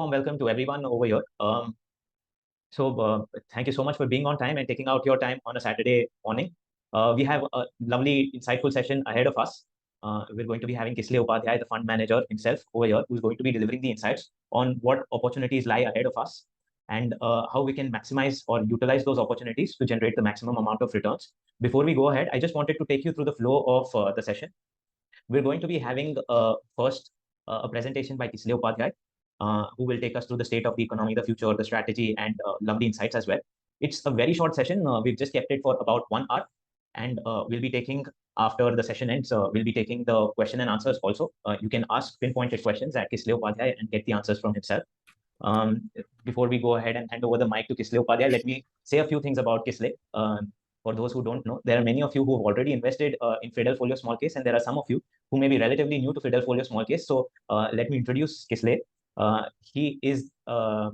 warm welcome to everyone over here. Thank you so much for being on time and taking out your time on a Saturday morning. We have a lovely, insightful session ahead of us. We're going to be having Kislay Upadhyay, the fund manager himself over here, who's going to be delivering the insights on what opportunities lie ahead of us and how we can maximize or utilize those opportunities to generate the maximum amount of returns. Before we go ahead, I just wanted to take you through the flow of the session. We're going to be having first a presentation by Kislay Upadhyay, who will take us through the state of the economy, the future, the strategy, and lovely insights as well. It's a very short session. We've just kept it for about 1 hour, and we'll be taking, after the session ends, we'll be taking the question and answers also. You can ask pinpointed questions at Kislay Upadhyay and get the answers from himself. Before we go ahead and hand over the mic to Kislay Upadhyay, let me say a few things about Kislay. For those who don't know, there are many of you who have already invested in Fidelfolio small case, and there are some of you who may be relatively new to Fidelfolio small case. So let me introduce Kislay. He is a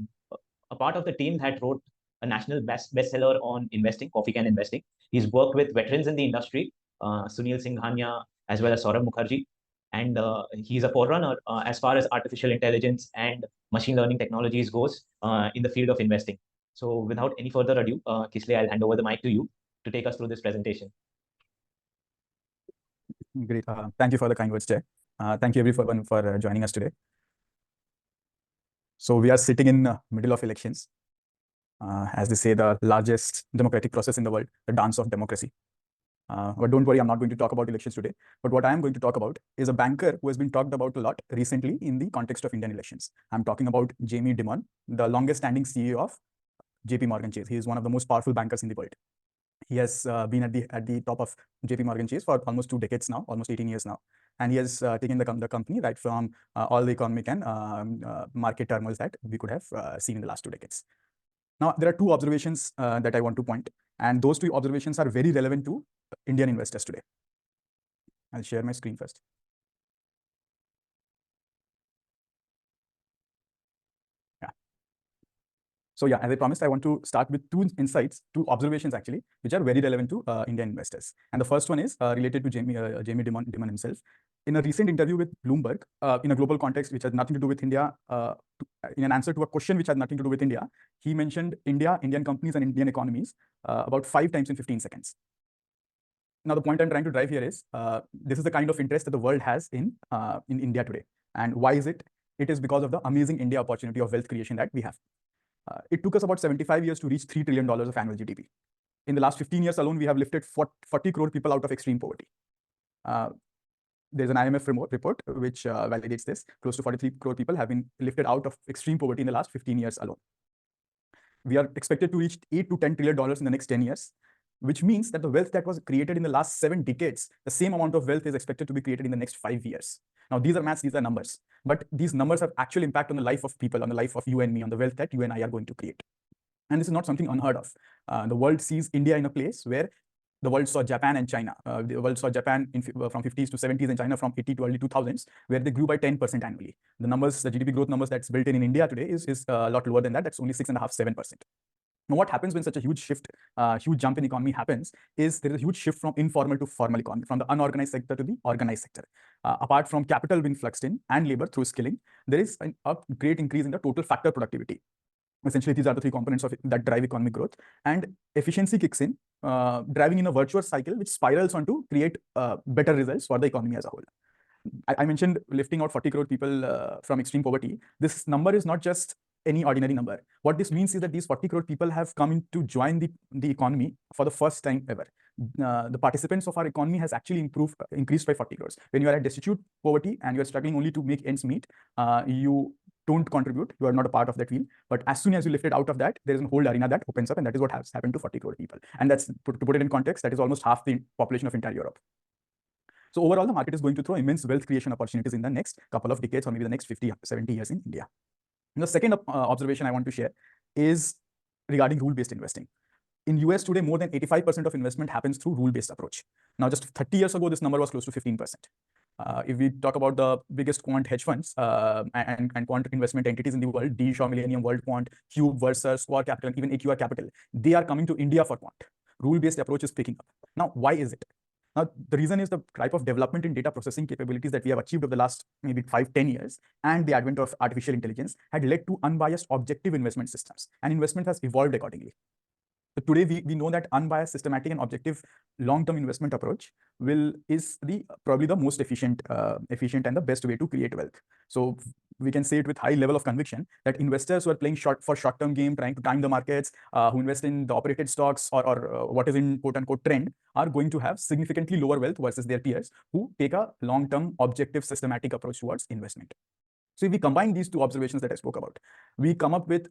part of the team that wrote a national bestseller on investing, Coffee Can Investing. He's worked with veterans in the industry, Sunil Singhania, as well as Saurabh Mukherjee. And he's a forerunner as far as artificial intelligence and machine learning technologies goes in the field of investing. So without any further ado, Kislay, I'll hand over the mic to you to take us through this presentation. Great. Thank you for the kind words, Jay. Thank you everyone for joining us today. So we are sitting in the middle of elections. As they say, the largest democratic process in the world, the dance of democracy. But don't worry, I'm not going to talk about elections today. But what I am going to talk about is a banker who has been talked about a lot recently in the context of Indian elections. I'm talking about Jamie Dimon, the longest standing CEO of JP Morgan Chase. He is one of the most powerful bankers in the world. He has been at the top of JP Morgan Chase for almost 2 decades now, almost 18 years now. And he has taken the company right from all the economic and market turmoils that we could have seen in the last 2 decades. Now, there are 2 observations that I want to point, and those 2 observations are very relevant to Indian investors today. I'll share my screen first. So yeah, as I promised, I want to start with 2 insights, 2 observations actually, which are very relevant to Indian investors. And the first one is related to Jamie Dimon himself. In a recent interview with Bloomberg, in a global context which has nothing to do with India, in an answer to a question which had nothing to do with India, he mentioned India, Indian companies, and Indian economies about 5 times in 15 seconds. Now, the point I'm trying to drive here is this is the kind of interest that the world has in India today. And why is it? It is because of the amazing India opportunity of wealth creation that we have. It took us about 75 years to reach $3 trillion of annual GDP. In the last 15 years alone, we have lifted 40 crore people out of extreme poverty. There's an IMF report which validates this. Close to 43 crore people have been lifted out of extreme poverty in the last 15 years alone. We are expected to reach $8 to $10 trillion in the next 10 years, which means that the wealth that was created in the last 7 decades, the same amount of wealth is expected to be created in the next 5 years. Now, these are maths, these are numbers, but these numbers have actual impact on the life of people, on the life of you and me, on the wealth that you and I are going to create. And this is not something unheard of. The world sees India in a place where the world saw Japan and China. The world saw Japan from 50s to 70s and China from 80 to early 2000s, where they grew by 10% annually. The numbers, the GDP growth numbers that's built in India today is a lot lower than that. That's only 6.5%, 7%. Now, what happens when such a huge shift, huge jump in economy happens is there is a huge shift from informal to formal economy, from the unorganized sector to the organized sector. Apart from capital being fluxed in and labor through skilling, there is a great increase in the total factor productivity. Essentially, these are the 3 components of that drive economic growth, and efficiency kicks in, driving in a virtuous cycle which spirals on to create better results for the economy as a whole. I mentioned lifting out 40 crore people from extreme poverty. This number is not just any ordinary number. What this means is that these 40 crore people have come in to join the economy for the first time ever. The participants of our economy has actually increased by 40 crores. When you are at destitute poverty and you are struggling only to make ends meet, you don't contribute, you are not a part of that wheel. But as soon as you lift it out of that, there is a whole arena that opens up, and that is what has happened to 40 crore people. And that's, to put it in context, that is almost half the population of entire Europe. So overall, the market is going to throw immense wealth creation opportunities in the next couple of decades, or maybe the next 50, 70 years in India. And the second observation I want to share is regarding rule-based investing. In US today, more than 85% of investment happens through rule-based approach. Now, just 30 years ago, this number was close to 15%. If we talk about the biggest quant hedge funds and quant investment entities in the world, D. Shaw Millennium, World Quant, Cube, Versus, Square Capital, and even AQR Capital, they are coming to India for quant. Rule-based approach is picking up. Now, why is it? Now, the reason is the type of development in data processing capabilities that we have achieved over the last maybe 5-10 years, and the advent of artificial intelligence had led to unbiased objective investment systems, and investment has evolved accordingly. So today we know that unbiased, systematic, and objective long-term investment approach is probably the most efficient and the best way to create wealth. So we can say it with high level of conviction that investors who are playing short-term game, trying to time the markets, who invest in the operated stocks or what is in quote-unquote trend, are going to have significantly lower wealth versus their peers who take a long-term, objective, systematic approach towards investment. So if we combine these two observations that I spoke about, we come up with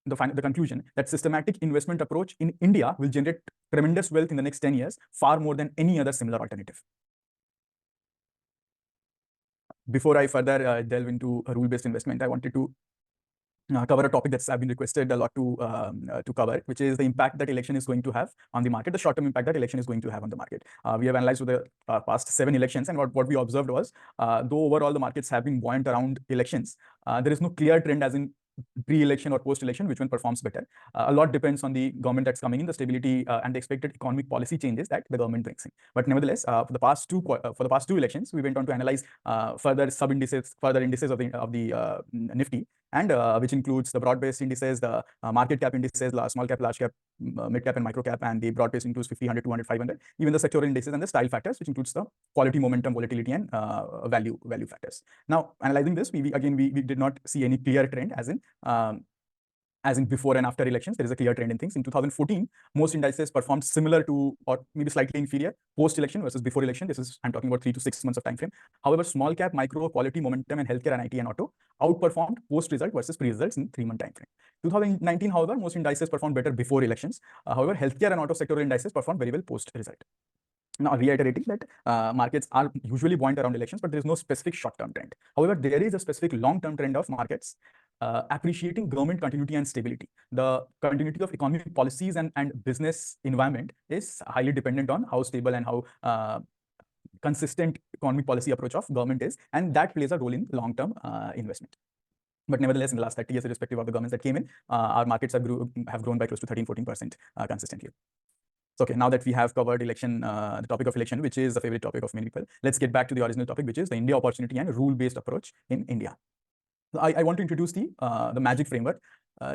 the conclusion that systematic investment approach in India will generate tremendous wealth in the next 10 years, far more than any other similar alternative. Before I further delve into a rule-based investment, I wanted to cover a topic that's been requested a lot to cover, which is the impact that election is going to have on the market, the short-term impact that election is going to have on the market. We have analyzed the past 7 elections, and what we observed was, though overall the markets have been buoyant around elections, there is no clear trend as in pre-election or post-election which one performs better. A lot depends on the government that's coming in, the stability and the expected economic policy changes that the government brings in. But nevertheless, for the past two elections, we went on to analyze further indices of the Nifty, and which includes the broad-based indices, the market cap indices, small cap, large cap, mid cap, and micro cap, and the broad-based includes 50, 100, 200, 500, even the sectoral indices and the style factors, which includes the quality, momentum, volatility, and value factors. Now, analyzing this, we did not see any clear trend as in before and after elections. There is a clear trend in things. In 2014, most indices performed similar to or maybe slightly inferior post-election versus before election. I'm talking about 3 to 6 months of time frame. However, small cap, micro, quality, momentum, and healthcare, and IT and auto outperformed post-result versus pre-results in 3-month time frame. 2019, however, most indices performed better before elections. However, healthcare and auto sectoral indices performed very well post-result. Now, reiterating that markets are usually buoyant around elections, but there is no specific short-term trend. However, there is a specific long-term trend of markets appreciating government continuity and stability. The continuity of economic policies and business environment is highly dependent on how stable and how consistent economic policy approach of government is, and that plays a role in long-term investment. But nevertheless, in the last 30 years, irrespective of the governments that came in, our markets have grown by close to 13-14% consistently. So, okay, now that we have covered election, the topic of election, which is the favorite topic of many people, let's get back to the original topic, which is the India opportunity and rule-based approach in India. So I want to introduce the magic framework.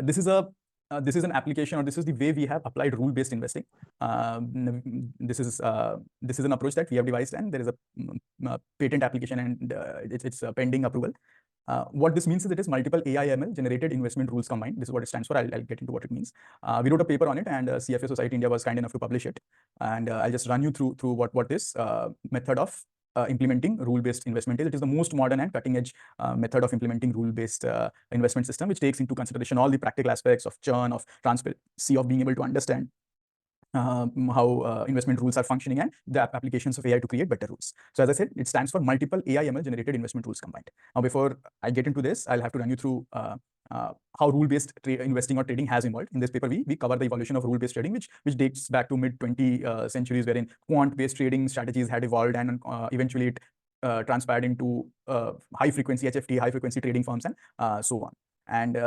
This is an application, or this is the way we have applied rule-based investing. This is an approach that we have devised, and there is a patent application, and it's pending approval. What this means is it is multiple AI/ML generated investment rules combined. This is what it stands for. I'll get into what it means. We wrote a paper on it, and CFA Society India was kind enough to publish it. And I'll just run you through what this method of implementing rule-based investment is. It is the most modern and cutting-edge method of implementing rule-based investment system, which takes into consideration all the practical aspects of churn, of transparency, of being able to understand how investment rules are functioning, and the applications of AI to create better rules. So as I said, it stands for multiple AI/ML generated investment rules combined. Now, before I get into this, I'll have to run you through how rule-based investing or trading has evolved. In this paper, we cover the evolution of rule-based trading, which dates back to mid-20th centuries, wherein quant-based trading strategies had evolved, and eventually it transpired into high-frequency HFT, high-frequency trading firms, and so on. And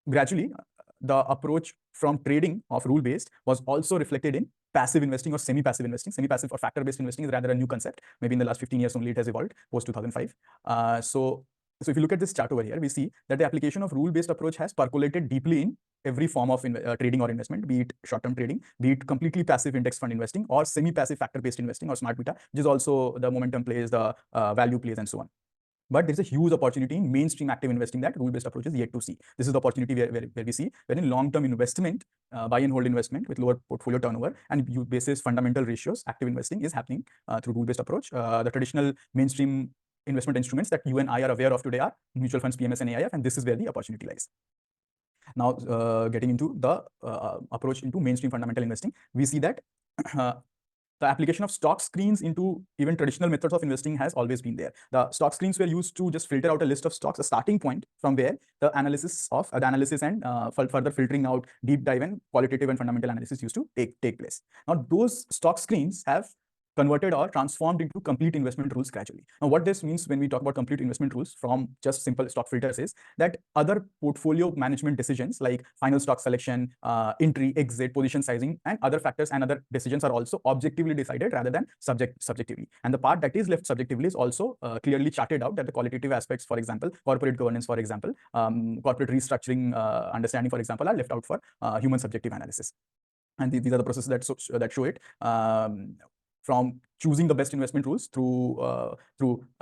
gradually, the approach from trading of rule-based was also reflected in passive investing or semi-passive investing. Semi-passive or factor-based investing is rather a new concept. Maybe in the last 15 years only it has evolved, post-2005. So if you look at this chart over here, we see that the application of rule-based approach has percolated deeply in every form of trading or investment, be it short-term trading, be it completely passive index fund investing, or semi-passive factor-based investing, or smart beta, which is also the momentum plays, the value plays, and so on. But there's a huge opportunity in mainstream active investing that rule-based approach is yet to see. This is the opportunity where we see, wherein long-term investment, buy and hold investment with lower portfolio turnover and basis fundamental ratios, active investing is happening through rule-based approach. The traditional mainstream investment instruments that you and I are aware of today are mutual funds, PMS, and AIF, and this is where the opportunity lies. Now, getting into the approach into mainstream fundamental investing, we see that the application of stock screens into even traditional methods of investing has always been there. The stock screens were used to just filter out a list of stocks, a starting point from where the analysis and further filtering out, deep dive, and qualitative and fundamental analysis used to take place. Now, those stock screens have converted or transformed into complete investment rules gradually. Now, what this means when we talk about complete investment rules from just simple stock filters is that other portfolio management decisions like final stock selection, entry, exit, position sizing, and other factors and other decisions are also objectively decided rather than subjectively. And the part that is left subjectively is also clearly charted out, that the qualitative aspects, for example, corporate governance, for example, corporate restructuring, understanding, for example, are left out for human subjective analysis. And these are the processes that show it, from choosing the best investment rules through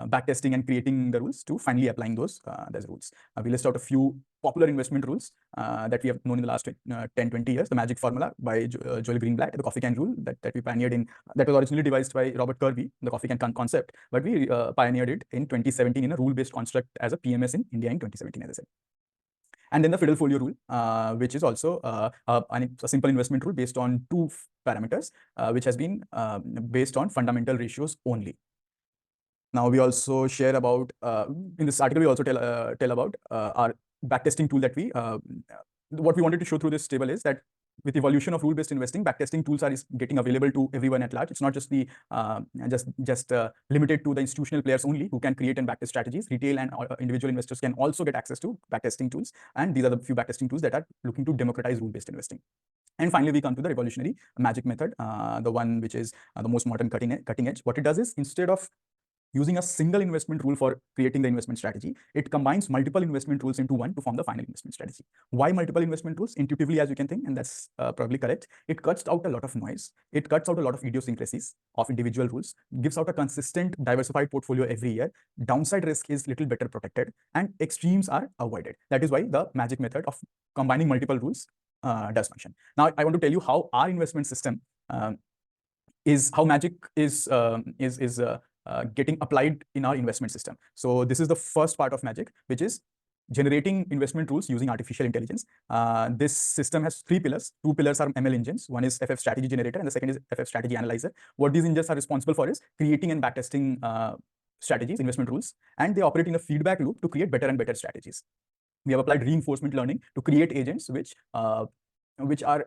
backtesting and creating the rules to finally applying those rules. We list out a few popular investment rules that we have known in the last 10-20 years. The magic formula by Joel Greenblatt, the coffee can rule that we pioneered in, that was originally devised by Robert Kirby, the coffee can concept, but we pioneered it in 2017 in a rule-based construct as a PMS in India in 2017, as I said. And then the Fidelfolio rule, which is also a simple investment rule based on two parameters, which has been based on fundamental ratios only. Now, we also share about, in this article, we also tell about our backtesting tool that what we wanted to show through this table is that with evolution of rule-based investing, backtesting tools are getting available to everyone at large. It's not just limited to the institutional players only who can create and backtest strategies. Retail and individual investors can also get access to backtesting tools, and these are the few backtesting tools that are looking to democratize rule-based investing. And finally, we come to the revolutionary magic method, the one which is the most modern cutting edge. What it does is, instead of using a single investment rule for creating the investment strategy, it combines multiple investment rules into one to form the final investment strategy. Why multiple investment rules? Intuitively, as you can think, and that's probably correct, it cuts out a lot of noise. It cuts out a lot of idiosyncrasies of individual rules, gives out a consistent, diversified portfolio every year. Downside risk is little better protected, and extremes are avoided. That is why the magic method of combining multiple rules does function. Now, I want to tell you how our investment system how magic is getting applied in our investment system. So this is the first part of magic, which is generating investment rules using artificial intelligence. This system has three pillars. Two pillars are ML engines. One is FF strategy generator, and the second is FF strategy analyzer. What these engines are responsible for is creating and backtesting strategies, investment rules, and they operate in a feedback loop to create better and better strategies. We have applied reinforcement learning to create agents which are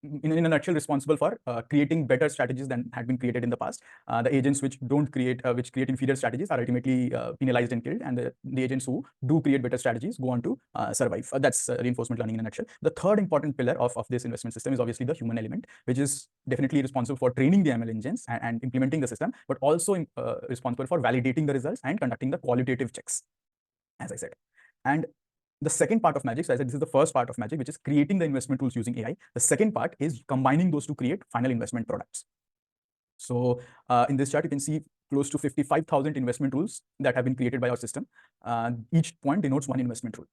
in a nutshell responsible for creating better strategies than had been created in the past. The agents which create inferior strategies are ultimately penalized and killed, and the agents who do create better strategies go on to survive. That's reinforcement learning in a nutshell. The third important pillar of this investment system is obviously the human element, which is definitely responsible for training the ML engines and implementing the system, but also responsible for validating the results and conducting the qualitative checks, as I said. And the second part of magic, so I said this is the first part of magic, which is creating the investment rules using AI. The second part is combining those to create final investment products. So in this chart, you can see close to 55,000 investment rules that have been created by our system. Each point denotes one investment rule.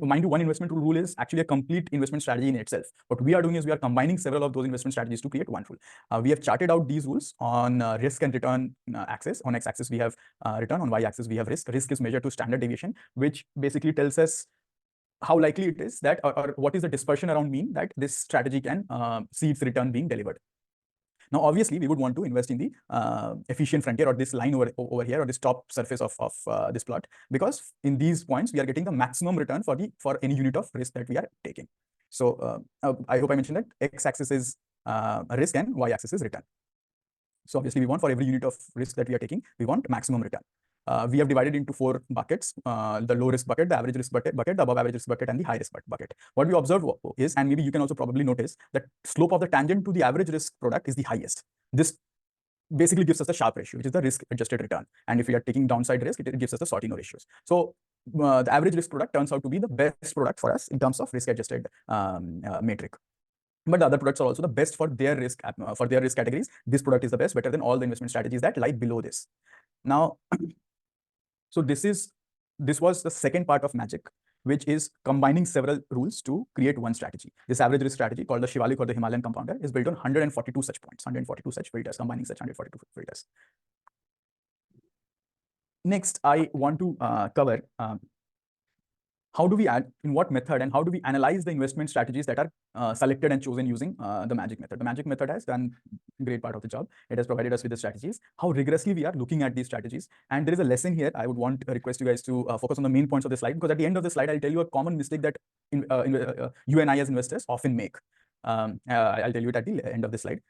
Mind you, one investment rule is actually a complete investment strategy in itself. What we are doing is we are combining several of those investment strategies to create one rule. We have charted out these rules on risk and return axis. On x-axis, we have return. On y-axis, we have risk. Risk is measured to standard deviation, which basically tells us how likely it is that, or what is the dispersion around mean that this strategy can see its return being delivered. Now, obviously, we would want to invest in the efficient frontier, or this line over here, or this top surface of this plot, because in these points, we are getting the maximum return for any unit of risk that we are taking. So I hope I mentioned that x-axis is risk and y-axis is return. So obviously, we want for every unit of risk that we are taking, we want maximum return. We have divided into 4 buckets: the low risk bucket, the average risk bucket, the above average risk bucket, and the high risk bucket. What we observe is, and maybe you can also probably notice, that slope of the tangent to the average risk product is the highest. This basically gives us the Sharpe ratio, which is the risk adjusted return. And if we are taking downside risk, it gives us the Sortino ratios. So the average risk product turns out to be the best product for us in terms of risk adjusted metric. But the other products are also the best for their risk categories. This product is the best, better than all the investment strategies that lie below this. Now, so this was the second part of magic, which is combining several rules to create one strategy. This average risk strategy, called the Shivalik or the Himalayan compounder, is built on 142 such points, 142 such filters, combining such 142 filters. Next, I want to cover how do we in what method and how do we analyze the investment strategies that are selected and chosen using the magic method. The magic method has done a great part of the job. It has provided us with the strategies, how rigorously we are looking at these strategies. And there is a lesson here. I would want to request you guys to focus on the main points of the slide, because at the end of the slide, I'll tell you a common mistake that you and I as investors often make. I'll tell you it at the end of the slide.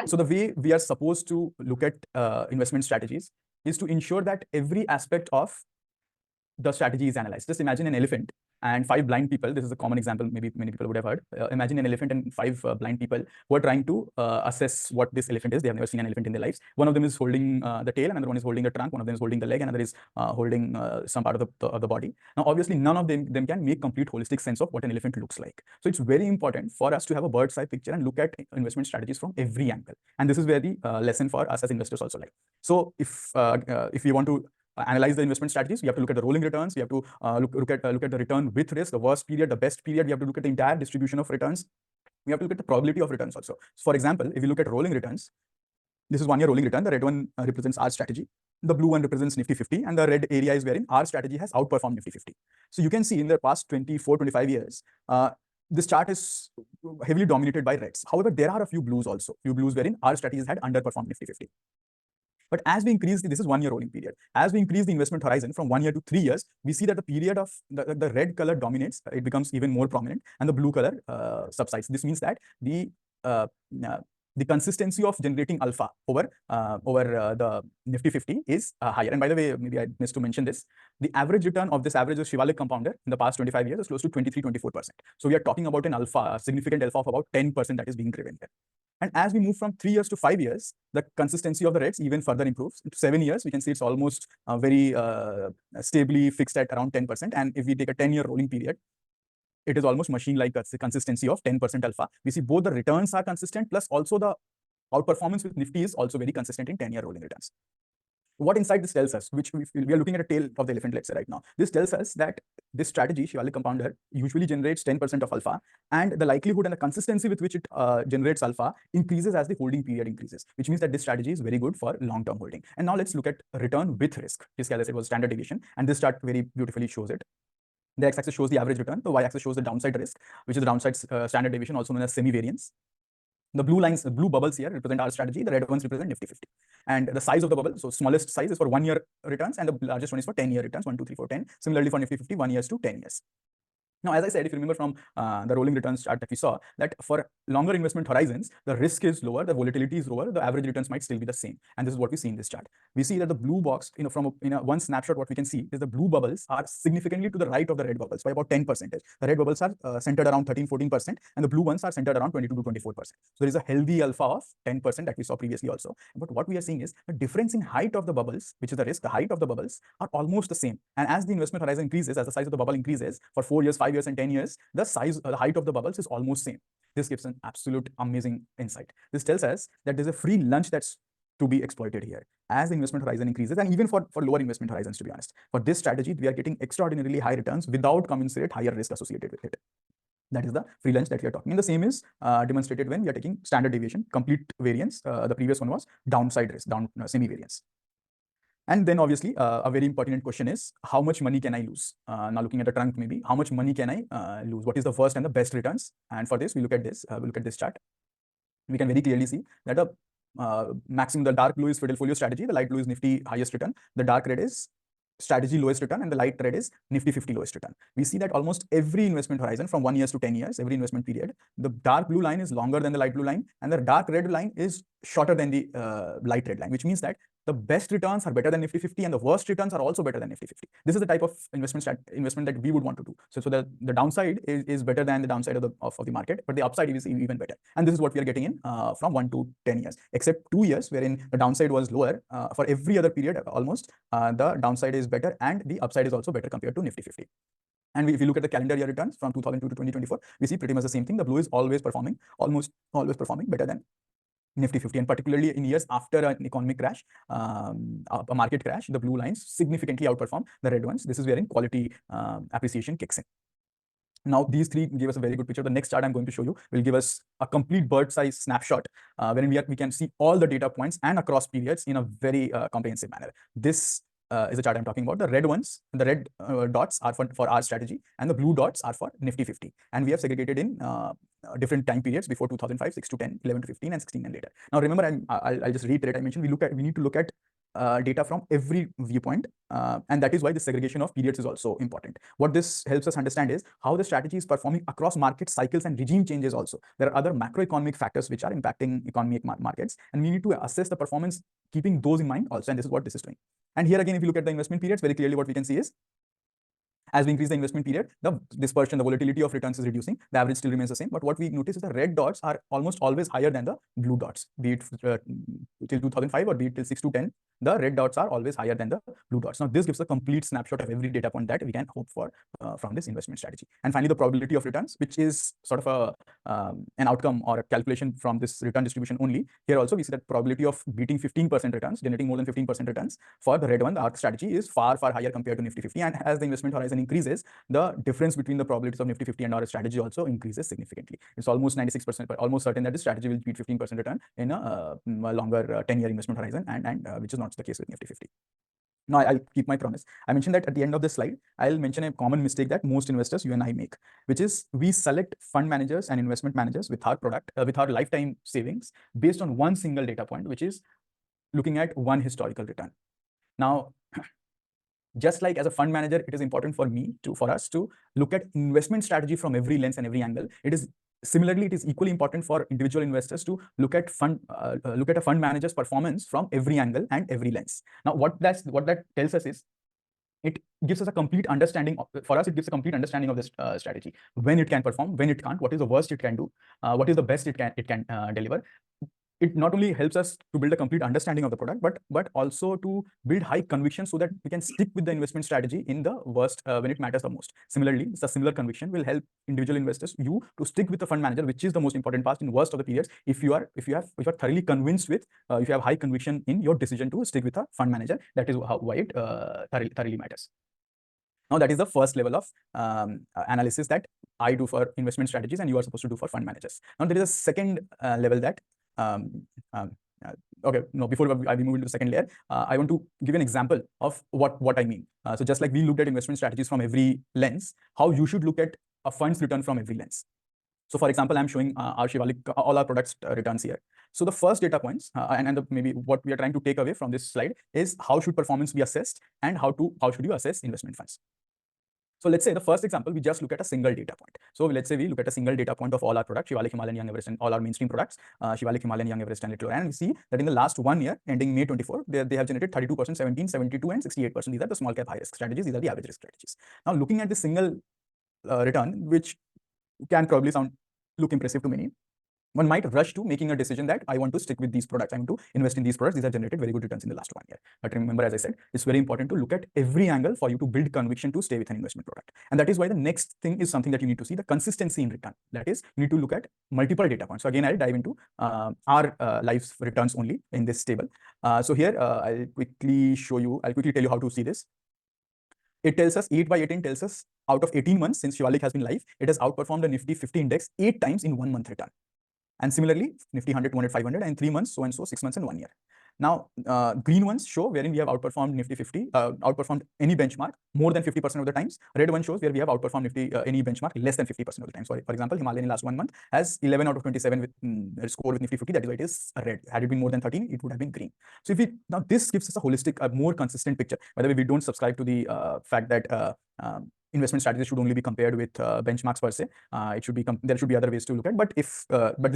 So the way we are supposed to look at investment strategies is to ensure that every aspect of the strategy is analyzed. Just imagine an elephant and five blind people. This is a common example, maybe many people would have heard. Imagine an elephant and five blind people who are trying to assess what this elephant is. They have never seen an elephant in their lives. One of them is holding the tail, another one is holding the trunk, one of them is holding the leg, another is holding some part of the body. Now, obviously, none of them can make complete holistic sense of what an elephant looks like. So it's very important for us to have a bird's eye picture and look at investment strategies from every angle. And this is where the lesson for us as investors also lie. So if we want to analyze the investment strategies, we have to look at the rolling returns. We have to look at the return with risk, the worst period, the best period. We have to look at the entire distribution of returns. We have to look at the probability of returns also. So for example, if you look at rolling returns, this is 1 year rolling return. The red one represents our strategy. The blue one represents Nifty 50, and the red area is wherein our strategy has outperformed Nifty 50. So you can see in the past 24, 25 years, this chart is heavily dominated by reds. However, there are a few blues also, wherein our strategies had underperformed Nifty 50. But as we increase, this is 1 year rolling period. As we increase the investment horizon from 1 year to 3 years, we see that the period of the red color dominates. It becomes even more prominent, and the blue color subsides. This means that the consistency of generating alpha over the Nifty 50 is higher. And by the way, maybe I missed to mention this. The average return of this average Shivalik compounder in the past 25 years is close to 23-24%. So we are talking about an alpha, a significant alpha of about 10% that is being driven here. And as we move from 3 years to 5 years, the consistency of the reds even further improves. To 7 years, we can see it's almost very stably fixed at around 10%. And if we take a 10-year rolling period, it is almost machine-like consistency of 10% alpha. We see both the returns are consistent, plus also the outperformance with Nifty is also very consistent in 10-year rolling returns. What insight this tells us, which we are looking at a tail of the elephant, let's say right now. This tells us that this strategy, Shivalik compounder, usually generates 10% of alpha, and the likelihood and the consistency with which it generates alpha increases as the holding period increases, which means that this strategy is very good for long-term holding. And now let's look at return with risk. This, as I said, was standard deviation, and this chart very beautifully shows it. The x-axis shows the average return, the y-axis shows the downside risk, which is the downside standard deviation, also known as semi-variance. The blue lines, the blue bubbles here represent our strategy. The red ones represent Nifty 50. And the size of the bubble, so smallest size is for 1 year returns, and the largest one is for 10-year returns, 1, 2, 3, 4, 10. Similarly for Nifty 50, 1 years to 10 years. Now, as I said, if you remember from the rolling returns chart that we saw, that for longer investment horizons, the risk is lower, the volatility is lower, the average returns might still be the same. And this is what we see in this chart. We see that the blue box, from one snapshot, what we can see is the blue bubbles are significantly to the right of the red bubbles by about 10%. The red bubbles are centered around 13-14%, and the blue ones are centered around 22-24%. So there is a healthy alpha of 10% that we saw previously also. But what we are seeing is the difference in height of the bubbles, which is the risk, the height of the bubbles are almost the same. And as the investment horizon increases, as the size of the bubble increases for 4 years, 5 years, and 10 years, the height of the bubbles is almost same. This gives an absolute amazing insight. This tells us that there's a free lunch that's to be exploited here as the investment horizon increases, and even for lower investment horizons, to be honest. For this strategy, we are getting extraordinarily high returns without commensurate higher risk associated with it. That is the free lunch that we are talking. And the same is demonstrated when we are taking standard deviation, complete variance. The previous one was downside risk, semi-variance. And then obviously a very important question is, how much money can I lose? Now looking at the trunk, maybe how much money can I lose? What is the worst and the best returns? And for this, we look at this chart. We can very clearly see that the maximum, the dark blue is Fidelfolio strategy, the light blue is Nifty highest return, the dark red is strategy lowest return, and the light red is Nifty 50 lowest return. We see that almost every investment horizon from 1 year to 10 years, every investment period, the dark blue line is longer than the light blue line, and the dark red line is shorter than the light red line, which means that the best returns are better than Nifty 50 and the worst returns are also better than Nifty 50. This is the type of investment that we would want to do. So the downside is better than the downside of the market, but the upside is even better. And this is what we are getting in from 1 to 10 years, except 2 years wherein the downside was lower. For every other period, almost the downside is better and the upside is also better compared to Nifty 50. And if you look at the calendar year returns from 2002 to 2024, we see pretty much the same thing. The blue is always performing, almost always performing better than Nifty 50, and particularly in years after an economic crash, a market crash, the blue lines significantly outperform the red ones. This is wherein quality appreciation kicks in. Now, these three give us a very good picture. The next chart I'm going to show you will give us a complete bird's eye snapshot, wherein we can see all the data points and across periods in a very comprehensive manner. This is the chart I'm talking about. The red ones, the red dots are for our strategy, and the blue dots are for Nifty 50. And we have segregated in different time periods before 2005, 6 to 10, 11 to 15, and 16 and later. Now, remember, I'll just reiterate. I mentioned we need to look at data from every viewpoint, and that is why the segregation of periods is also important. What this helps us understand is how the strategy is performing across market cycles and regime changes also. There are other macroeconomic factors which are impacting economic markets, and we need to assess the performance keeping those in mind also, and this is what this is doing. And here again, if you look at the investment periods, very clearly what we can see is, as we increase the investment period, the dispersion, the volatility of returns is reducing. The average still remains the same. But what we notice is the red dots are almost always higher than the blue dots, be it till 2005 or be it till 6 to 10. The red dots are always higher than the blue dots. Now, this gives a complete snapshot of every data point that we can hope for from this investment strategy. And finally, the probability of returns, which is sort of an outcome or a calculation from this return distribution only. Here also, we see that probability of beating 15% returns, generating more than 15% returns for the red one, the ARC strategy, is far, far higher compared to Nifty 50. And as the investment horizon increases, the difference between the probabilities of Nifty 50 and our strategy also increases significantly. It's almost 96%, but almost certain that the strategy will beat 15% return in a longer 10-year investment horizon, and which is not the case with Nifty 50. Now, I'll keep my promise. I mentioned that at the end of this slide, I'll mention a common mistake that most investors, you and I, make, which is we select fund managers and investment managers with our product, with our lifetime savings based on one single data point, which is looking at one historical return. Now, just like as a fund manager, it is important for us to look at investment strategy from every lens and every angle. Similarly, it is equally important for individual investors to look at a fund manager's performance from every angle and every lens. Now, what that tells us is, it gives us a complete understanding for us. It gives a complete understanding of this strategy, when it can perform, when it can't, what is the worst it can do, what is the best it can deliver. It not only helps us to build a complete understanding of the product, but also to build high conviction so that we can stick with the investment strategy in the worst when it matters the most. Similarly, a similar conviction will help individual investors, you, to stick with the fund manager, which is the most important part in worst of the periods. If you are thoroughly convinced with, if you have high conviction in your decision to stick with a fund manager, that is why it thoroughly matters. Now, that is the first level of analysis that I do for investment strategies, and you are supposed to do for fund managers. Now, there is a second level that okay, no, before I move into the second layer, I want to give an example of what I mean. So just like we looked at investment strategies from every lens, how you should look at a fund's return from every lens. So for example, I'm showing our Shivalik, all our products returns here. So the first data points maybe what we are trying to take away from this slide is how should performance be assessed, and how should you assess investment funds. So let's say the first example, we just look at a single data point. So let's say we look at a single data point of all our products, Shivalik, Himalayan, Young Everest, and all our mainstream products, Shivalik, Himalayan, Young Everest, and Little. And we see that in the last 1 year, ending May 24, they have generated 32%, 17, 72, and 68%. These are the small cap high risk strategies. These are the average risk strategies. Now, looking at the single return, which can probably look impressive to many, one might rush to making a decision that I want to stick with these products, I want to invest in these products. These have generated very good returns in the last 1 year. But remember, as I said, it's very important to look at every angle for you to build conviction to stay with an investment product. And that is why the next thing is something that you need to see, the consistency in return. That is, you need to look at multiple data points. So again, I'll dive into our life's returns only in this table. So here, I'll quickly tell you how to see this. It tells us 8/18 tells us out of 18 months since Shivalik has been live, it has outperformed the Nifty 50 index 8 times in 1 month return. And similarly, Nifty 100, 200, 500, and 3 months, so and so, 6 months, and 1 year. Now, green ones show wherein we have outperformed Nifty 50, outperformed any benchmark more than 50% of the times. Red one shows where we have outperformed Nifty any benchmark less than 50% of the time. So, for example, Himalayan in last 1 month has 11 out of 27 with score with Nifty 50. That is why it is red. Had it been more than 13, it would have been green. So, now this gives us a holistic, more consistent picture. By the way, we don't subscribe to the fact that investment strategies should only be compared with benchmarks per se. There should be other ways to look at, but this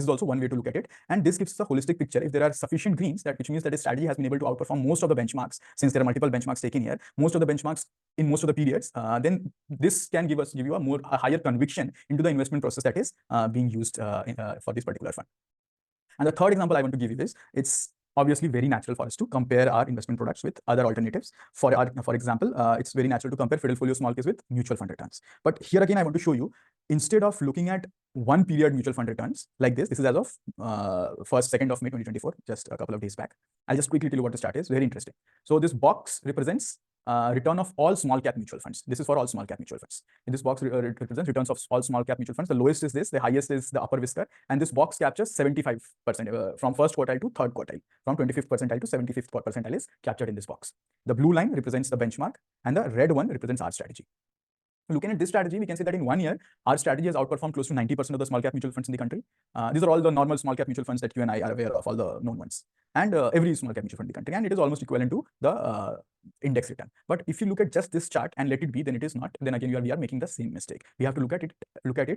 is also one way to look at it. And this gives us a holistic picture. If there are sufficient greens, which means that a strategy has been able to outperform most of the benchmarks, since there are multiple benchmarks taken here, most of the benchmarks in most of the periods, then this can give you a higher conviction into the investment process that is being used for this particular fund. And the third example I want to give you is, it's obviously very natural for us to compare our investment products with other alternatives. For example, it's very natural to compare Fidelfolio small case with mutual fund returns. But here again, I want to show you, instead of looking at 1 period mutual fund returns like this is as of 2nd of May 2024, just a couple of days back. I'll just quickly tell you what the chart is. Very interesting. So this box represents return of all small cap mutual funds. This is for all small cap mutual funds. In this box represents returns of all small cap mutual funds. The lowest is this, the highest is the upper whisker, and this box captures 75% from first quartile to third quartile, from 25th percentile to 75th percentile is captured in this box. The blue line represents the benchmark, and the red one represents our strategy. looking at this strategy, we can say that in 1 year, our strategy has outperformed close to 90% of the small cap mutual funds in the country. These are all the normal small cap mutual funds that you and I are aware of, all the known ones, and every small cap mutual fund in the country, and it is almost equivalent to the index return. But if you look at just this chart and let it be, then it is not. Then again, we are making the same mistake. We have to look at it,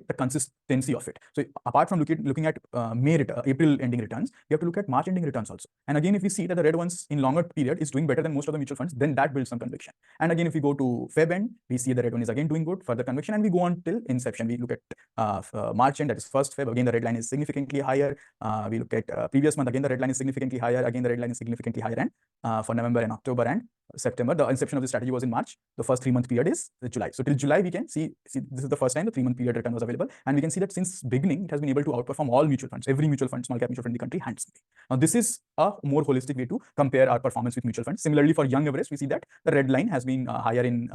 the consistency of it. So apart from looking at April ending returns, we have to look at March ending returns also. And again, if we see that the red ones in longer period is doing better than most of the mutual funds, then that builds some conviction. And again, if we go to Feb end, we see the red one is again doing good, further conviction, and we go on till inception. We look at March end, that is 1st Feb. Again, the red line is significantly higher. We look at previous month, again the red line is significantly higher. Again, the red line is significantly higher, and for November and October and September, the inception of the strategy was in March. The first 3-month period is July. So till July, we can see this is the first time the 3-month period return was available, and we can see that since beginning, it has been able to outperform all mutual funds, every mutual fund, small cap mutual fund in the country handsomely. Now, this is a more holistic way to compare our performance with mutual funds. Similarly, for Young Everest, we see that the red line has been higher in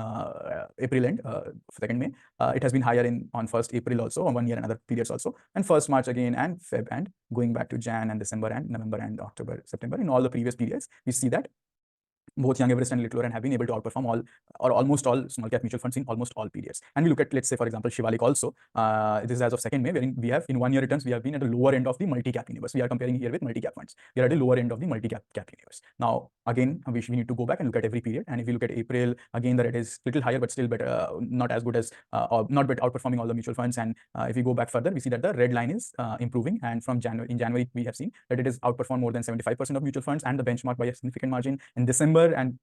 April end, 2nd May. It has been higher on 1st April also, on 1 year and other periods also, and 1st March again, and Feb, and going back to Jan and December and November and October, September. In all the previous periods, we see that both Young Everest and Little Oran have been able to outperform all or almost all small cap mutual funds in almost all periods. And we look at, let's say, for example, Shivalik also. This is as of 2nd May, wherein we have in 1 year returns, we have been at the lower end of the multi-cap universe. We are comparing here with multi-cap funds. We are at the lower end of the multi-cap universe. Now, again, we need to go back and look at every period. And if we look at April, again, the red is little higher, but still better, not as good as, or not better, outperforming all the mutual funds. And if we go back further, we see that the red line is improving. And from January, we have seen that it has outperformed more than 75% of mutual funds and the benchmark by a significant margin. In December and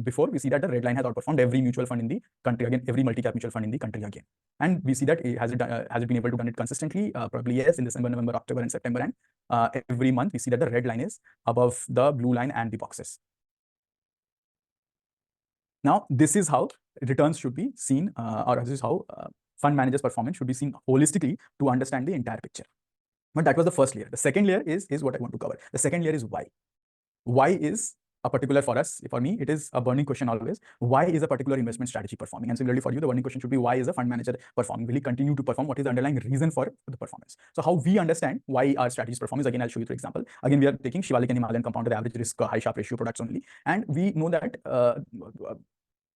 before, we see that the red line has outperformed every mutual fund in the country, again, every multi-cap mutual fund in the country again. And we see that has it been able to done it consistently? Probably yes, in December, November, October, and September. And every month, we see that the red line is above the blue line and the boxes. Now, this is how returns should be seen, or this is how fund managers' performance should be seen holistically to understand the entire picture. But that was the first layer. The second layer is what I want to cover. The second layer is why. Why is a particular, for us, for me, it is a burning question always. Why is a particular investment strategy performing? And similarly for you, the burning question should be, why is a fund manager performing? Will he continue to perform? What is the underlying reason for the performance? So how we understand why our strategies perform is, again, I'll show you the example. Again, we are taking Shivalik and Himalayan compounded average risk high Sharpe ratio products only. And we know that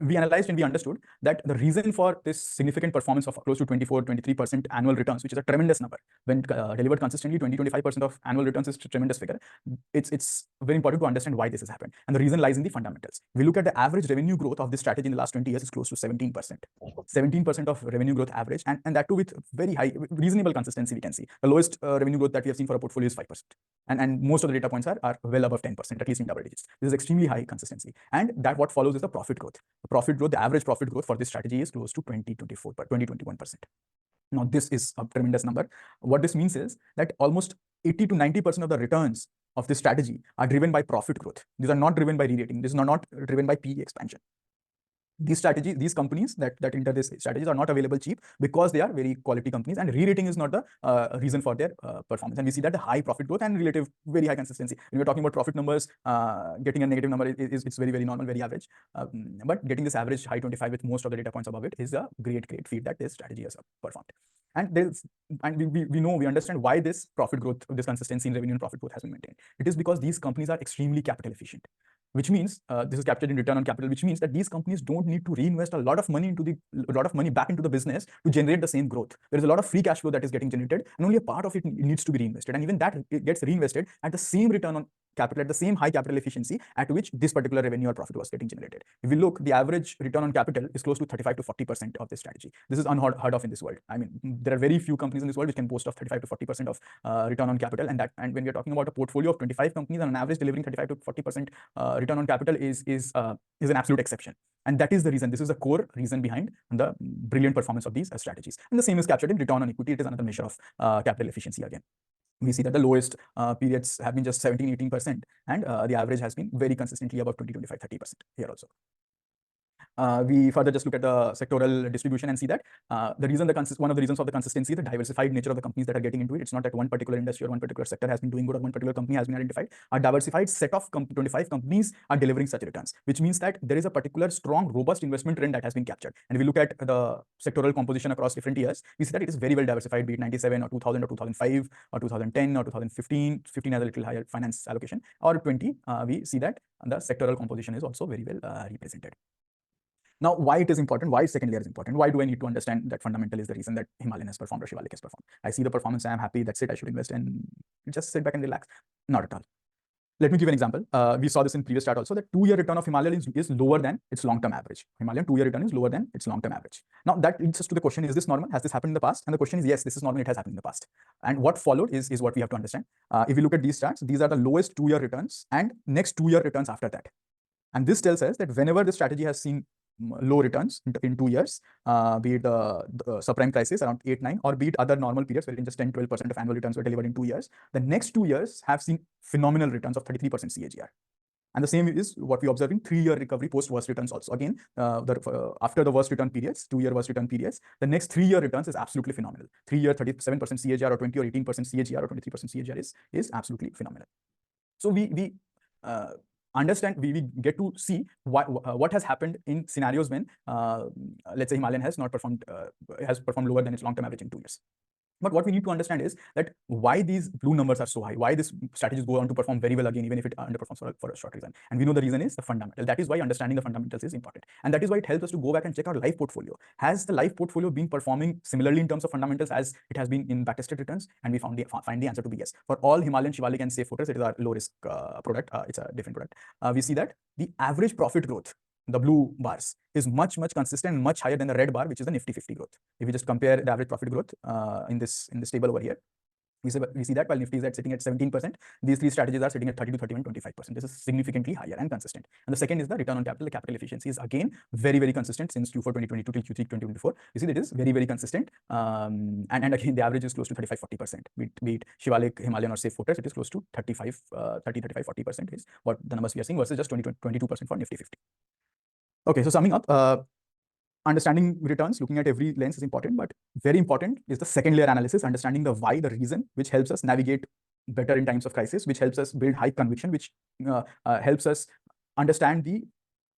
we analyzed and we understood that the reason for this significant performance of close to 24-23% annual returns, which is a tremendous number, when delivered consistently, 20-25% of annual returns is a tremendous figure. It's very important to understand why this has happened. And the reason lies in the fundamentals. We look at the average revenue growth of this strategy in the last 20 years is close to 17%. 17% of revenue growth average, and that too with very high, reasonable consistency, we can see. The lowest revenue growth that we have seen for a portfolio is 5%. And most of the data points are well above 10%, at least in double digits. This is extremely high consistency. And that what follows is the profit growth. The average profit growth for this strategy is close to 20-21%. Now, this is a tremendous number. What this means is that almost 80 to 90% of the returns of this strategy are driven by profit growth. These are not driven by re-rating. This is not driven by PE expansion. These strategies, these companies that enter these strategies are not available cheap because they are very quality companies, and re-rating is not the reason for their performance. And we see that the high profit growth and relative very high consistency. When we're talking about profit numbers, getting a negative number it's very normal, very average. But getting this average high 25 with most of the data points above it is a great feat that this strategy has performed. And we understand why this profit growth, this consistency in revenue and profit growth has been maintained. It is because these companies are extremely capital efficient, which means this is captured in return on capital, which means that these companies don't need to reinvest a lot of money back into the business to generate the same growth. There is a lot of free cash flow that is getting generated, and only a part of it needs to be reinvested. And even that it gets reinvested at the same return on capital, at the same high capital efficiency at which this particular revenue or profit was getting generated. If we look, the average return on capital is close to 35 to 40% of this strategy. This is unheard of in this world. I mean, there are very few companies in this world which can boast of 35 to 40% of return on capital, and when we are talking about a portfolio of 25 companies on an average delivering 35 to 40% return on capital is an absolute exception. And that is the reason. This is the core reason behind the brilliant performance of these strategies. And the same is captured in return on equity. It is another measure of capital efficiency again. We see that the lowest periods have been just 17-18%, and the average has been very consistently above 20-25-30% here also. We further just look at the sectoral distribution and see that one of the reasons of the consistency, the diversified nature of the companies that are getting into it. It's not that one particular industry or one particular sector has been doing good or one particular company has been identified. A diversified set of 25 companies are delivering such returns, which means that there is a particular strong, robust investment trend that has been captured. And if we look at the sectoral composition across different years, we see that it is very well diversified, be it 97 or 2000 or 2005 or 2010 or 2015. 15 has a little higher finance allocation, or 20. We see that the sectoral composition is also very well represented. Now, why it is important? Why second layer is important? Why do I need to understand that fundamental is the reason that Himalayan has performed or Shivalik has performed? I see the performance, I am happy, that's it, I should invest and just sit back and relax. Not at all. Let me give an example. We saw this in previous chart also, that 2-year return of Himalayan is lower than its long-term average. Himalayan 2-year return is lower than its long-term average. Now that leads us to the question, is this normal? Has this happened in the past? And the question is, yes, this is normal, it has happened in the past. And what followed is what we have to understand. If we look at these charts, these are the lowest 2-year returns and next 2-year returns after that. And this tells us that whenever the strategy has seen low returns in 2 years, be it the subprime crisis around 8, 9, or be it other normal periods where just 10, 12% of annual returns were delivered in 2 years, the next 2 years have seen phenomenal returns of 33% CAGR. And the same is what we observe in 3-year recovery post worst returns also. Again, after the worst return periods, 2-year worst return periods, the next 3-year returns is absolutely phenomenal. 3-year 37% CAGR or 20 or 18% CAGR or 23% CAGR is absolutely phenomenal. So we understand, we get to see what has happened in scenarios when, let's say, Himalayan has not performed, has performed lower than its long-term average in 2 years. But what we need to understand is that why these blue numbers are so high, why these strategies go on to perform very well again, even if it underperforms for a short reason. And we know the reason is the fundamental. That is why understanding the fundamentals is important. And that is why it helps us to go back and check our life portfolio. Has the life portfolio been performing similarly in terms of fundamentals as it has been in backtested returns? And we find the answer to be yes. For all Himalayan, Shivalik and Safe Fortress, it is our low risk product. It's a different product. We see that the average profit growth, the blue bars, is much consistent and much higher than the red bar, which is the Nifty 50 growth. If we just compare the average profit growth in this table over here, we see that while Nifty is sitting at 17%, these three strategies are sitting at 30 to 31, 25%. This is significantly higher and consistent. And the second is the return on capital. The capital efficiency is again very consistent since Q4 2022 till Q3 2024. You see that it is very consistent. And again, the average is close to 35-40%. Be it Shivalik, Himalayan or Safe Fortress, it is close to 30-35-40% is what the numbers we are seeing versus just 22% for Nifty 50. Okay, so summing up, understanding returns, looking at every lens is important, but very important is the second layer analysis, understanding the why, the reason, which helps us navigate better in times of crisis, which helps us build high conviction, which helps us understand the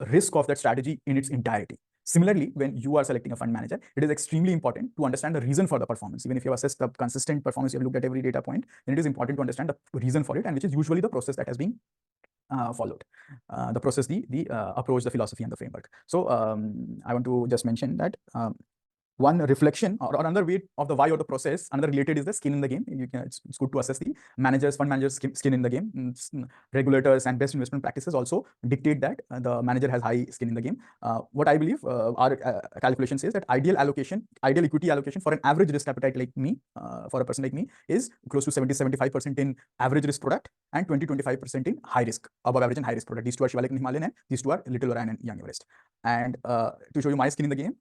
risk of that strategy in its entirety. Similarly, when you are selecting a fund manager, it is extremely important to understand the reason for the performance. Even if you have assessed the consistent performance, you have looked at every data point, then it is important to understand the reason for it, and which is usually the process that has been followed. The process, the approach, the philosophy, and the framework. So I want to just mention that one reflection or another way of the why or the process, another related is the skin in the game. It's good to assess the fund managers' skin in the game. Regulators and best investment practices also dictate that the manager has high skin in the game. What I believe our calculation says that ideal equity allocation for an average risk appetite like me, for a person like me, is close to 70-75% in average risk product and 20-25% in high risk, above average and high risk product. These two are Shivalik and Himalayan, and these two are Little Orion and Young Everest. And to show you my skin in the game,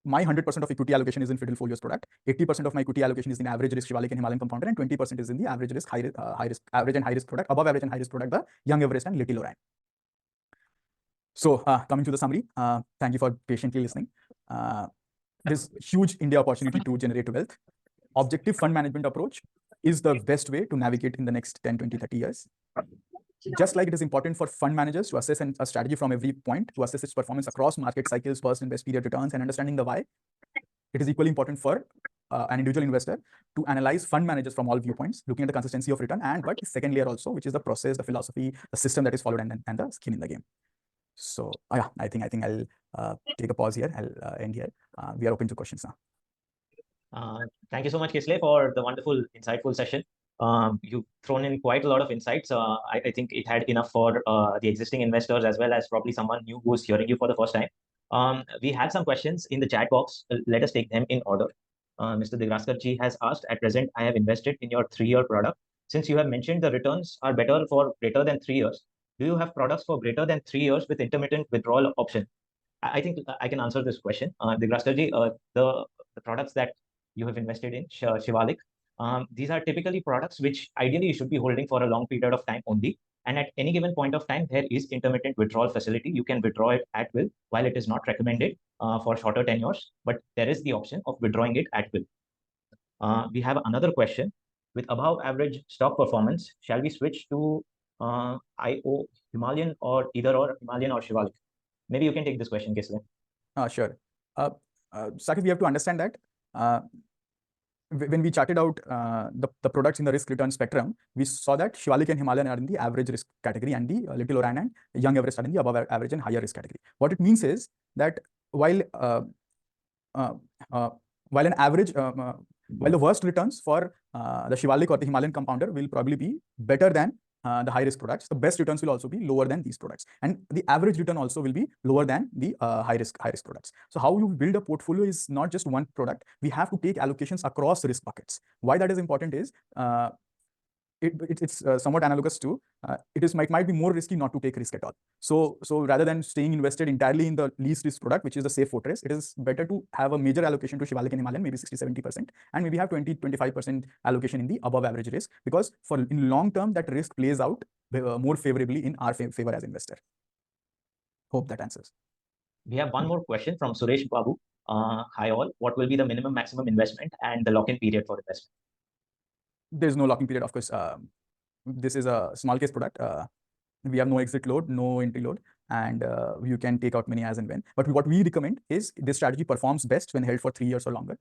my 100% of equity allocation is in Fidelfolio's product. 80% of my equity allocation is in average risk Shivalik and Himalayan compounder, and 20% is in the average risk, average and high risk product, above average and high risk product, the Young Everest and Little Orion. So coming to the summary, thank you for patiently listening. This huge India opportunity to generate wealth. Objective fund management approach is the best way to navigate in the next 10, 20, 30 years. Just like it is important for fund managers to assess a strategy from every point, to assess its performance across market cycles, first and best period returns, and understanding the why, it is equally important for an individual investor to analyze fund managers from all viewpoints, looking at the consistency of return, and but second layer also, which is the process, the philosophy, the system that is followed, and the skin in the game. So yeah, I think I'll take a pause here. I'll end here. We are open to questions now. Thank you so much, Kislay, for the wonderful, insightful session. You've thrown in quite a lot of insights. I think it had enough for the existing investors as well as probably someone new who's hearing you for the first time. We had some questions in the chat box. Let us take them in order. Mr. Digraskar ji has asked, at present, I have invested in your 3-year product. Since you have mentioned the returns are better for greater than 3 years, do you have products for greater than 3 years with intermittent withdrawal option? I think I can answer this question. Digraskar ji, the products that you have invested in, Shivalik, these are typically products which ideally you should be holding for a long period of time only. And at any given point of time, there is intermittent withdrawal facility. You can withdraw it at will, while it is not recommended for shorter tenures, but there is the option of withdrawing it at will. We have another question. With above average stock performance, shall we switch to IO Himalayan or either or Himalayan or Shivalik? Maybe you can take this question, Kislay. Sure. Sakit, we have to understand that when we charted out the products in the risk return spectrum, we saw that Shivalik and Himalayan are in the average risk category, and the Little Orion and Young Everest are in the above average and higher risk category. What it means is that while while an average while the worst returns for the Shivalik or the Himalayan compounder will probably be better than the high risk products, the best returns will also be lower than these products, and the average return also will be lower than the high risk products. So how you build a portfolio is not just one product. We have to take allocations across risk buckets. Why that is important is it's somewhat analogous to might be more risky not to take risk at all. So rather than staying invested entirely in the least risk product, which is the safe fortress, it is better to have a major allocation to Shivalik and Himalayan, maybe 60-70%, and maybe have 20-25% allocation in the above average risk, because for in long term that risk plays out more favorably in our favor as investor. Hope that answers. We have one more question from Suresh Babu. Hi all. What will be the minimum maximum investment and the lock-in period for investment? There's no locking period, of course. This is a small case product. We have no exit load, no entry load, and you can take out money as and when. But what we recommend is this strategy performs best when held for 3 years or longer,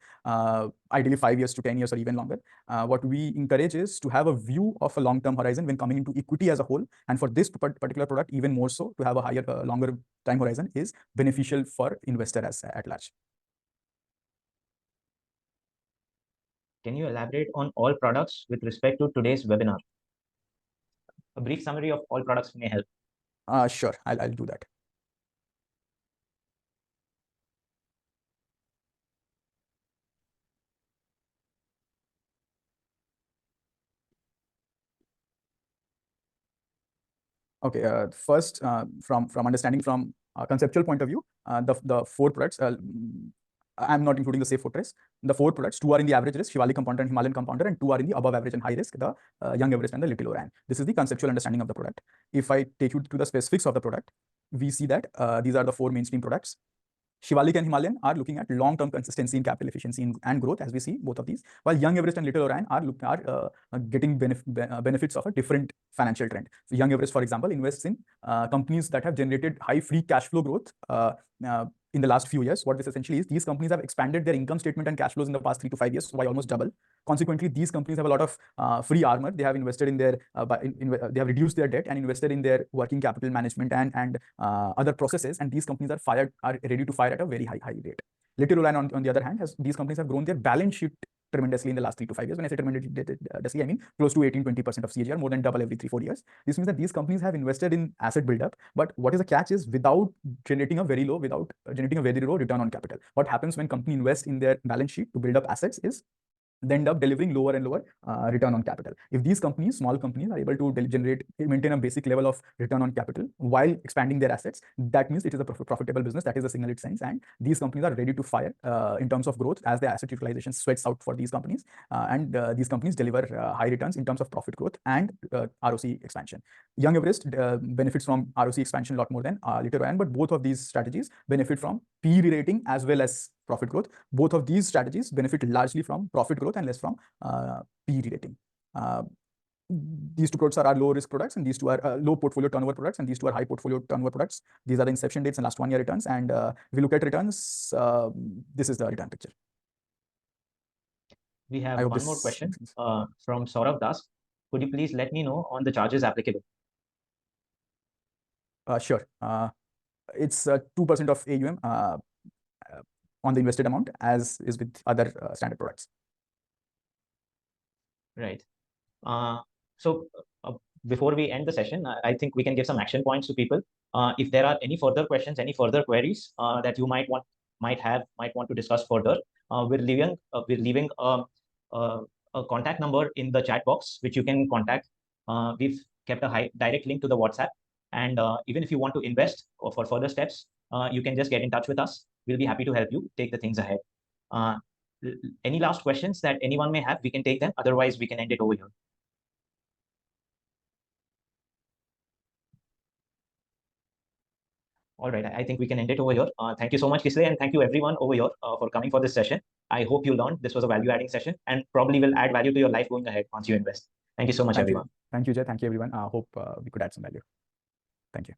ideally 5 years to 10 years or even longer. What we encourage is to have a view of a long-term horizon when coming into equity as a whole. And for this particular product, even more so, to have a higher, longer time horizon is beneficial for investor at large. Can you elaborate on all products with respect to today's webinar? A brief summary of all products may help. Sure, I'll do that. Okay, first, from understanding from a conceptual point of view, the 4 products, I'm not including the safe fortress. The 4 products, 2 are in the average risk, Shivalik compounder and Himalayan compounder, and 2 are in the above average and high risk, the Young Everest and the Little Oran. This is the conceptual understanding of the product. If I take you to the specifics of the product, we see that these are the 4 mainstream products. Shivalik and Himalayan are looking at long-term consistency in capital efficiency and growth, as we see both of these, while Young Everest and Little Orion are getting benefits of a different financial trend. So Young Everest, for example, invests in companies that have generated high free cash flow growth in the last few years. What this essentially is, these companies have expanded their income statement and cash flows in the past 3 to 5 years by almost double. Consequently, these companies have a lot of free armor. They have invested in their, they have reduced their debt and invested in their working capital management and other processes. And these companies are ready to fire at a very high rate. Little Oran, on the other hand, these companies have grown their balance sheet tremendously in the last 3 to 5 years. When I say tremendously, I mean close to 18-20% of CAGR, more than double every 3-4 years. This means that these companies have invested in asset buildup. But what is the catch is without generating a very low return on capital. What happens when company invests in their balance sheet to build up assets is they end up delivering lower and lower return on capital. If these companies, small companies, are able to maintain a basic level of return on capital while expanding their assets, that means it is a profitable business. That is the signal it sends. And these companies are ready to fire in terms of growth as the asset utilization sweats out for these companies. And these companies deliver high returns in terms of profit growth and ROC expansion. Young Everest benefits from ROC expansion a lot more than Little Oran, but both of these strategies benefit from PE rating as well as profit growth. Both of these strategies benefit largely from profit growth and less from PE rating. These 2 products are low risk products, and these 2 are low portfolio turnover products, and these 2 are high portfolio turnover products. These are the inception dates and last 1 year returns. And if we look at returns, this is the return picture. We have one more question from Saurabh Das. Could you please let me know on the charges applicable? Sure. It's 2% of AUM on the invested amount, as is with other standard products. Right. So before we end the session, I think we can give some action points to people. If there are any further questions, any further queries that you might want to discuss further, we're leaving a contact number in the chat box, which you can contact. We've kept a direct link to the WhatsApp. And even if you want to invest or for further steps, you can just get in touch with us. We'll be happy to help you take the things ahead. Any last questions that anyone may have, we can take them. Otherwise, we can end it over here. All right, I think we can end it over here. Thank you so much, Kislay, and thank you everyone over here for coming for this session. I hope you learned. This was a value-adding session and probably will add value to your life going ahead once you invest. Thank you so much, everyone. Thank you, Jay. Thank you, everyone. I hope we could add some value. Thank you.